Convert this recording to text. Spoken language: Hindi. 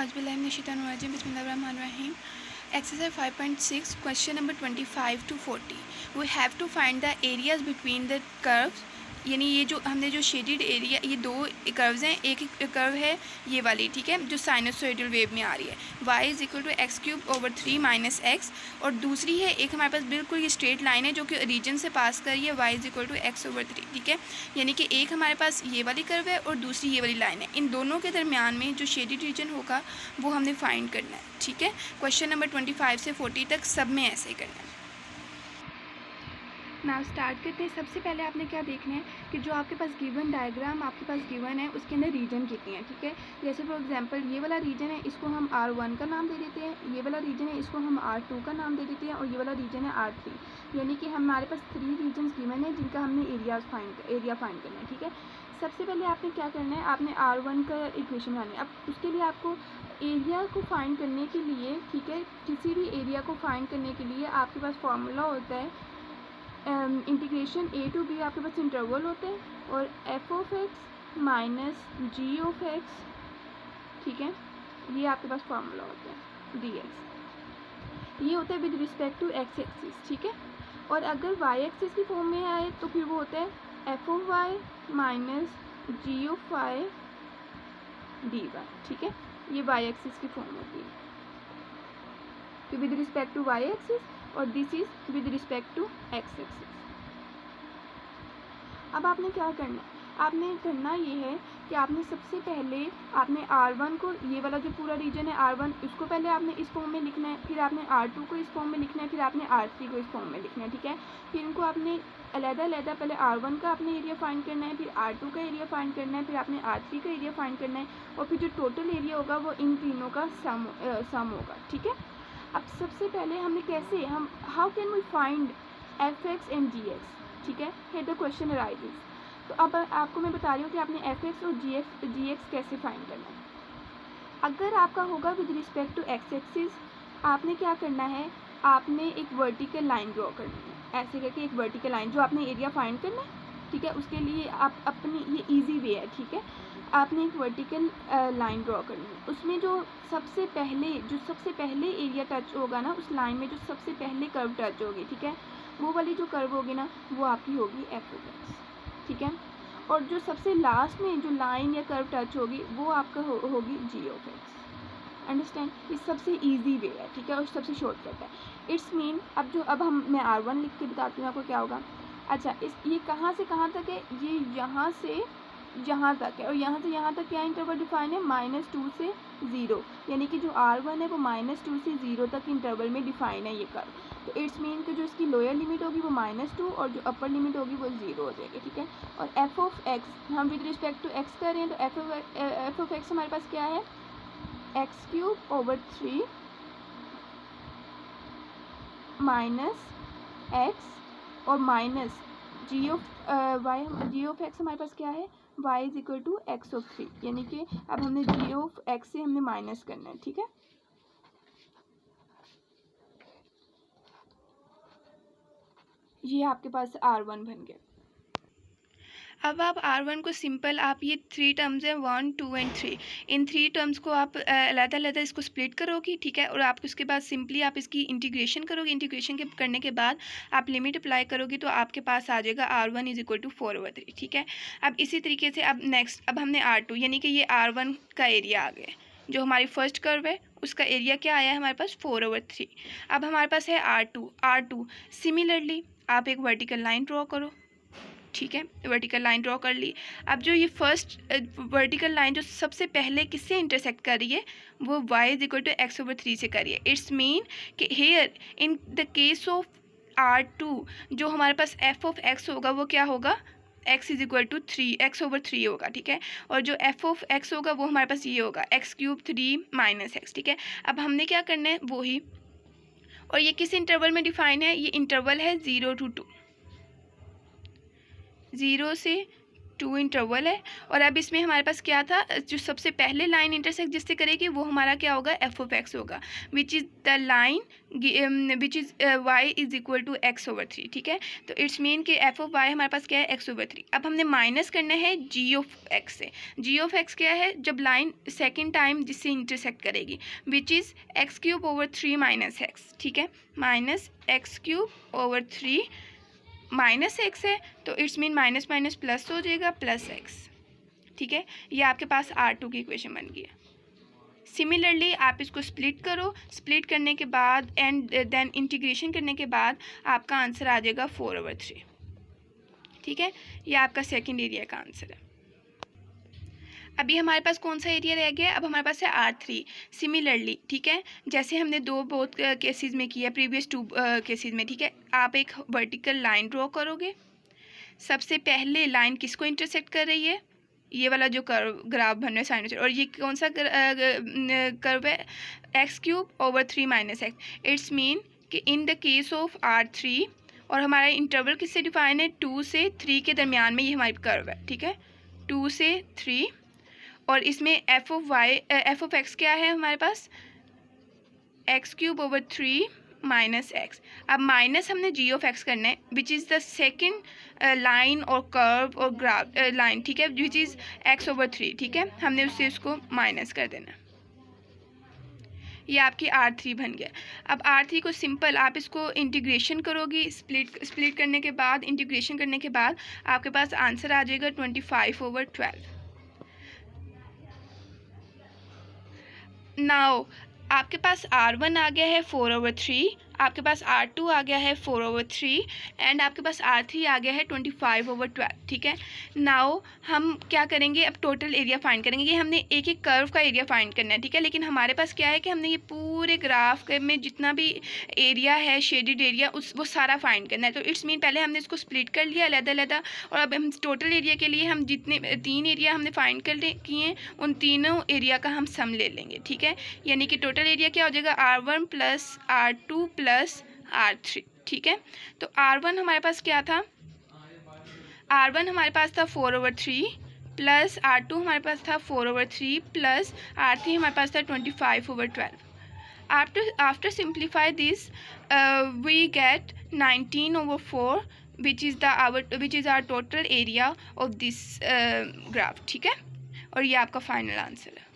Auzubillahiminash-shaytanir-rajim. Bismillahir-rahmanir-rahim. Exercise 5.6, question number 25 to 40. We have to find the areas between the curves. यानी ये जो हमने जो शेडेड एरिया, ये दो कर्व्स हैं, एक कर्व है ये वाली, ठीक है, जो साइनसोइडल वेव में आ रही है, y is equal to x cube over 3 minus x, और दूसरी है एक हमारे पास बिल्कुल ये स्ट्रेट लाइन है जो कि रीजन से पास कर रही है, y is equal to x over 3, ठीक है। यानी कि एक हमारे पास ये वाली कर्व है और दूसरी ये वाली लाइन है, इन दोनों के दरमियान में जो शेडेड रीजन होगा वो हमने फाइंड करना है, ठीक है। क्वेश्चन नंबर 25 से 40 तक सब में ऐसे ही करना है। ना स्टार्ट करते हैं। सबसे पहले आपने क्या देखना है कि जो आपके पास गिवन डायग्राम आपके पास गिवन है उसके अंदर रीजन कितनी है, ठीक है। जैसे फॉर एग्जांपल ये वाला रीजन है, इसको हम R1 का नाम दे देते हैं, ये वाला रीजन है इसको हम R2 का नाम दे देते हैं, और ये वाला रीजन है R3। यानी कि हमारे पास 3 रीजन गिवन है जिनका हमने एरिया फाइंड करना है, ठीक है। सबसे पहले आपने क्या करना है, आपने R1 का इक्वेशन बनानी है। अब उसके लिए आपको एरिया को फाइंड करने के लिए, ठीक है, किसी भी एरिया को फाइंड करने के लिए आपके पास फार्मूला होता है इंटीग्रेशन a टू b, आपके पास इंटरवल होते हैं, और f of x minus g of x, ठीक है, ये आपके पास फार्मूला होता है dx। ये होता है with respect to x axis, ठीक है। और अगर y एक्सिस की फॉर्म में आए तो फिर वो होता है f of y minus g of y dy, ठीक है। ये y एक्सिस की फॉर्म होती है कि with respect to y axis, और this is with respect to x axis. अब आपने क्या करना है, आपने करना ये है कि आपने सबसे पहले आपने R1 को, ये वाला जो पूरा रीजन है R1, उसको पहले आपने इस फॉर्म में लिखना है, फिर आपने R2 को इस फॉर्म में लिखना है, फिर आपने R3 को इस फॉर्म में लिखना है, ठीक है। फिर इनको आपने अलग-अलग, पहले R1 का आपने एरिया फाइंड करना है, फिर R2 का एरिया फाइंड करना है, फिर आपने R3 का एरिया फाइंड करना है, और फिर जो टोटल एरिया होगा वो इन तीनों का सम होगा, ठीक है। अब सबसे पहले हमने कैसे, हम how can we find f x and g x, ठीक है, हियर द क्वेश्चन अराइजेस। तो अब आपको मैं बता रही हूँ कि आपने एफ एक्स और जी एक्स कैसे फाइंड करना है। अगर आपका होगा with respect to x axis, आपने क्या करना है, आपने एक वर्टिकल लाइन ड्रॉ करनी है, ऐसे करके एक वर्टिकल लाइन, जो आपने एरिया फाइंड करना है, ठीक है, उसके लिए आप अपनी, ये इजी वे है, ठीक है, आपने एक वर्टिकल लाइन ड्रॉ करनी है। उसमें जो सबसे पहले एरिया टच होगा ना, उस लाइन में जो सबसे पहले कर्व टच होगी, ठीक है, वो वाली जो कर्व होगी ना, वो आपकी होगी एफ ऑफ एक्स, ठीक है। और जो सबसे लास्ट में जो लाइन या कर्व टच होगी वो आपका होगी जी ऑफ एक्स। अंडरस्टैंड, ये सबसे ईजी वे है, ठीक है, और सबसे शॉर्टकट है। इट्स मीन अब मैं R1 लिख के बताती हूँ आपको क्या होगा। अच्छा, ये कहाँ से कहाँ तक है, ये यहाँ से यहाँ तक है, और यहाँ से यहाँ तक क्या इंटरवल डिफाइन है, -2 से 0, यानी कि जो R1 है वो -2 से 0 तक इंटरवल में डिफाइन है ये कर्व। तो इट्स मीन कि जो इसकी लोअर लिमिट होगी वो -2 और जो अपर लिमिट होगी वो 0 हो जाएगी, ठीक है। और एफ ऑफ एक्स हम विद रिस्पेक्ट टू एक्स कर रहे हैं, तो एफ ऑफ एक्स हमारे पास क्या है, X cube over 3 minus x और minus G of Y, G of X हमारे पास क्या है, y is equal to X of 3, यानी कि अब हमने जी ऑफ एक्स से हमने माइनस करना है, ठीक है। ये आपके पास R1 बन गया। अब आप R1 को सिंपल, आप ये 3 टर्म्स हैं 1 2 एंड 3, इन 3 टर्म्स को आप अलग-अलग इसको स्प्लिट करोगी, ठीक है, और आप उसके बाद सिंपली आप इसकी इंटीग्रेशन करोगे। इंटीग्रेशन के करने के बाद आप लिमिट अप्लाई करोगी तो आपके पास आ जाएगा R1 इज इक्वल टू 4/3, ठीक है। अब इसी तरीके से अब नेक्स्ट, अब हमने R2, यानी कि ये R1 का एरिया आ गया, जो हमारी फर्स्ट कर्व है उसका एरिया क्या आया है हमारे पास 4/3। अब हमारे पास है R2 सिमिलरली आप एक वर्टिकल लाइन ड्रॉ करो, ठीक है, वर्टिकल लाइन ड्रॉ कर ली। अब जो ये फर्स्ट वर्टिकल लाइन जो सबसे पहले किससे इंटरसेक्ट कर रही है, वो y is equal to x over 3 से कर रही है। इट्स मीन कि here in the case of R2 जो हमारे पास f ऑफ x होगा वो क्या होगा, x is equal to 3 x over 3 होगा, ठीक है। और जो f ऑफ x होगा वो हमारे पास ये होगा एक्स क्यूब 3 माइनस एक्स, ठीक है। अब हमने क्या करना है वही, और ये किस इंटरवल में डिफाइन है, ये इंटरवल है 0 to 2, 0 से 2 इंटरवल है। और अब इसमें हमारे पास क्या था, जो सबसे पहले लाइन इंटरसेक्ट जिससे करेगी वो हमारा क्या होगा, एफ ऑफ एक्स होगा, which is the line which is y is equal to x over 3। ठीक है, तो इट्स मीन कि एफ ऑफ वाई हमारे पास क्या है, एक्स ओवर 3। अब हमने माइनस करना है जी ऑफ एक्स से। जी ऑफ एक्स क्या है, जब लाइन सेकेंड टाइम जिससे इंटरसेक्ट करेगी, which is x cube over 3 minus x. ठीक है, minus x cube over 3 minus x है, तो it's mean minus minus plus हो जाएगा, प्लस एक्स। ठीक है, ये आपके पास R2 की इक्वेशन बन गई है। सिमिलरली आप इसको स्प्लिट करो, स्प्लिट करने के बाद एंड देन इंटीग्रेशन करने के बाद आपका आंसर आ जाएगा 4/3। ठीक है, ये आपका सेकंड एरिया का आंसर है। अभी हमारे पास कौन सा एरिया रह गया है, अब हमारे पास है R3। सिमिलरली, ठीक है, जैसे हमने बोथ केसेस में किया, प्रीवियस 2 केसेस में। ठीक है, आप एक वर्टिकल लाइन ड्रॉ करोगे। सबसे पहले लाइन किसको इंटरसेक्ट कर रही है, ये वाला जो कर्व ग्राफ बन रहा है साइनोसॉइड, और ये कौन सा कर्व है, X cube over 3 minus x. It's mean कि इन द केस ऑफ R3, और हमारा इंटरवल किससे डिफाइन है, 2 से 3 के दरमियान में ये हमारी कर्व है। ठीक है, 2 से 3, और इसमें एफ ऑफ एक्स क्या है हमारे पास, X cube over 3 minus X. अब माइनस हमने जी ऑफ एक्स करना है, which is the second line और कर्व और ग्राफ लाइन। ठीक है, विच इज़ एक्स ओवर 3। ठीक है, हमने उससे उसको माइनस कर देना। ये आपकी R3 बन गया। अब R3 को सिंपल आप इसको इंटीग्रेशन करोगी, स्प्लिट करने के बाद, इंटीग्रेशन करने के बाद आपके पास आंसर आ जाएगा 25/12। नाउ आपके पास R1 आ गया है 4/3, आपके पास R2 आ गया है 4/3, एंड आपके पास R3 आ गया है 25/12। ठीक है, नाउ हम क्या करेंगे, अब टोटल एरिया फाइंड करेंगे। ये हमने एक एक कर्व का एरिया फाइंड करना है। ठीक है, लेकिन हमारे पास क्या है कि हमने ये पूरे ग्राफ में जितना भी एरिया है, शेडेड एरिया, वो सारा फाइंड करना है। तो इट्स मीन पहले हमने इसको स्प्लिट कर लिया अलग-अलग, और अब हम टोटल एरिया के लिए हम जितने 3 एरिया हमने फाइंड किए हैं, उन तीनों एरिया का हम सम ले लेंगे। ठीक है, यानी कि टोटल एरिया क्या हो जाएगा, R1 plus R2 plus R3। ठीक है, तो R1 हमारे पास क्या था, R1 हमारे पास था 4/3, प्लस R2 हमारे पास था 4/3, प्लस R3 हमारे पास था 25/12। After simplify this, we get 19/4, which is our total area of this graph। ठीक है, और ये आपका फाइनल आंसर है।